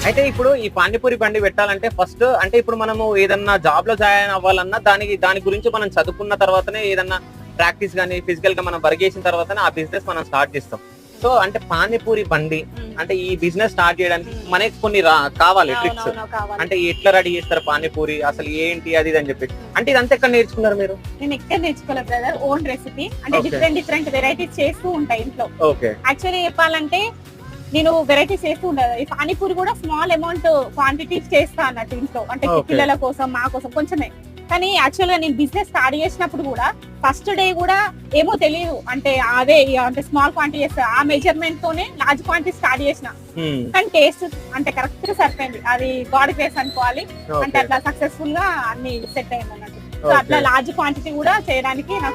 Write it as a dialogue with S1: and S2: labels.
S1: అయితే ఇప్పుడు ఈ పానీపూరి బండి పెట్టాలంటే ఫస్ట్ అంటే ఇప్పుడు మనము ఏదన్నా జాబ్ లో జాయిన్ అవ్వాలన్నా దాని గురించి మనం చదువుకున్న తర్వాతనే ఏదన్నా ప్రాక్టీస్ గానీ ఫిజికల్ గా మనం వర్క్ చేసిన తర్వాతనే ఆ బిజినెస్ మనం స్టార్ట్ చేస్తాం. సో అంటే పానీపూరి బండి అంటే ఈ బిజినెస్ స్టార్ట్ చేయడానికి మనకి కొన్ని కావాలి ట్రిక్స్. అంటే ఎట్లా రెడీ చేస్తారు పానీపూరి, అసలు ఏంటి అది ఇది అని చెప్పి. అంటే ఇదంతా ఎక్కడ నేర్చుకున్నారు మీరు?
S2: నేను ఎక్కడ నేర్చుకోలేదు బ్రదర్, ఓన్ రెసిపీ. అంటే డిఫరెంట్ వెరైటీస్ చేస్తూ ఉంటాయి ఇంట్లో. యాక్చువల్లీ చెప్పాలంటే నేను వెరైటీస్ చేస్తూ ఉండదు. ఈ పానీపూరి కూడా స్మాల్ అమౌంట్ క్వాంటిటీస్ చేస్తా అన్నట్టు ఇంట్లో, అంటే పిల్లల కోసం మా కోసం కొంచెమే. కానీ యాక్చువల్ గా నేను బిజినెస్ స్టార్ట్ చేసినప్పుడు కూడా ఫస్ట్ డే కూడా ఏమో తెలియదు, అంటే అదే అంటే స్మాల్ క్వాంటిటీ చేస్తా, ఆ మెజర్మెంట్ తోనే లార్జ్ క్వాంటిటీ స్టార్ట్ చేసిన. కానీ టేస్ట్ అంటే కరెక్ట్ గా సరిపోయింది, అది గాడ్ గ్రేస్ అనుకోవాలి. అంటే అట్లా సక్సెస్ఫుల్ గా అన్ని సెట్ అయింది అన్నట్టు. సో అట్లా లార్జ్ క్వాంటిటీ కూడా చేయడానికి నాకు